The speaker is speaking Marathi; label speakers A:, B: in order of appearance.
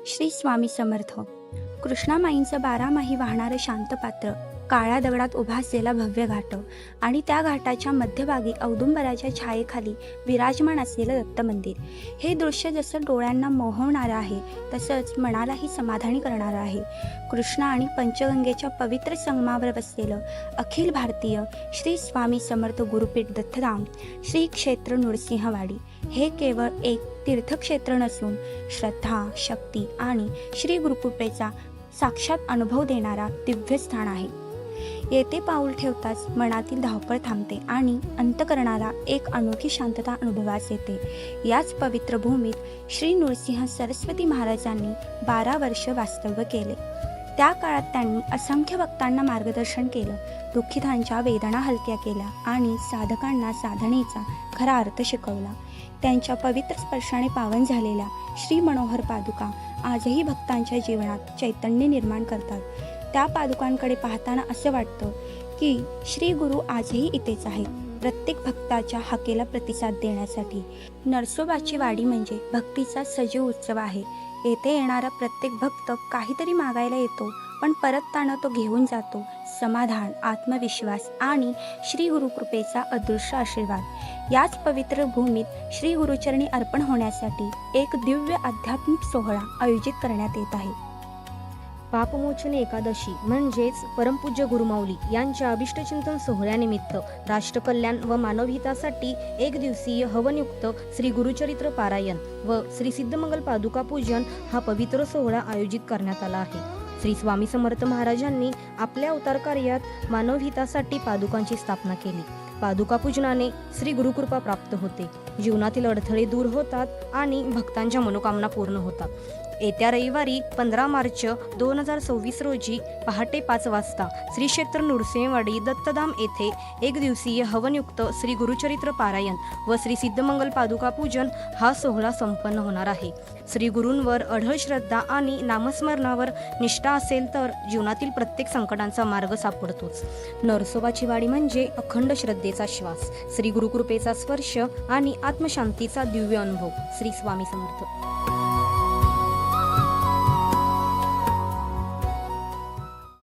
A: श्री स्वामी समर्थ. कृष्णामाईंचं बारामाही वाहणारं शांत पात्र, काळ्या दगडात उभा असलेला भव्य घाट आणि त्या घाटाच्या मध्यभागी औदुंबराच्या छायेखाली विराजमान असलेलं दत्त मंदिर. हे दृश्य जसं डोळ्यांना मोहवणारं आहे तसंच मनालाही समाधानी करणारं आहे. कृष्णा आणि पंचगंगेच्या पवित्र संगमावर बसलेलं अखिल भारतीय श्री स्वामी समर्थ गुरुपीठ दत्तधाम श्री क्षेत्र नृसिंहवाडी हे केवळ एक तीर्थक्षेत्र नसून श्रद्धा, शक्ती आणि श्री गुरुकृपेचा साक्षात अनुभव देणारा दिव्य स्थान आहे. येथे पाऊल ठेवताच मनातील धावपळ थांबते आणि अंतःकरणाला एक अनोखी शांतता अनुभवास येते. याच पवित्र भूमीत श्री नृसिंह सरस्वती महाराजांनी 12 वर्ष वास्तव्य केले. त्या काळात त्यांनी असंख्य भक्तांना मार्गदर्शन केलं, दुःखितांच्या वेदना हलक्या केल्या आणि साधकांना साधनेचा खरा अर्थ शिकवला. त्यांच्या पवित्र स्पर्शाने पावन झालेल्या श्री मनोहर पादुका आजही भक्तांच्या जीवनात चैतन्य निर्माण करतात. त्या पादुकांकडे पाहताना असं वाटतं की श्री गुरु आजही इथेच आहेत, प्रत्येक भक्ताच्या हाकेला प्रतिसाद देण्यासाठी. नरसोबाची वाडी म्हणजे भक्तीचा सजीव उत्सव आहे. येथे येणारा प्रत्येक भक्त काहीतरी मागायला येतो, पण परतताना तो घेऊन जातो समाधान, आत्मविश्वास आणि श्री गुरुकृपेचा अदृश्य आशीर्वाद. याच पवित्र भूमीत श्री गुरुचरणी अर्पण होण्यासाठी एक दिव्य आध्यात्मिक सोहळा आयोजित करण्यात येत आहे.
B: पापमोचन एकादशी म्हणजेच परमपूज्य गुरुमाऊली यांच्या अभिष्टचिंतन सोहळ्यानिमित्त राष्ट्रकल्याण व मानवहितासाठी एक दिवसीय हवनयुक्त श्री गुरुचरित्र पारायण व श्री सिद्धमंगल पादुका पूजन हा पवित्र सोहळा आयोजित करण्यात आला आहे. श्री स्वामी समर्थ महाराजांनी आपल्या अवतार कार्यात मानवहितासाठी पादुकांची स्थापना केली. पादुका पूजनाने श्री गुरुकृपा प्राप्त होते, जीवनातील अडथळे दूर होतात आणि भक्तांच्या मनोकामना पूर्ण होतात. येत्या रविवारी 15 मार्च 2026 रोजी पहाटे 5 वाजता श्री क्षेत्र नृसिंहवाडी दत्तधाम येथे एक दिवसीय हवनयुक्त श्री गुरुचरित्र पारायण व श्री सिद्धमंगल पादुका पूजन हा सोहळा संपन्न होणार आहे. श्री गुरूंवर अढळ श्रद्धा आणि नामस्मरणावर निष्ठा असेल तर जीवनातील प्रत्येक संकटांचा मार्ग सापडतोच. नरसोबाची वाडी म्हणजे अखंड श्रद्धेचा श्वास, श्री गुरुकृपेचा स्पर्श आणि आत्मशांतीचा दिव्य अनुभव. श्री स्वामी समर्थ.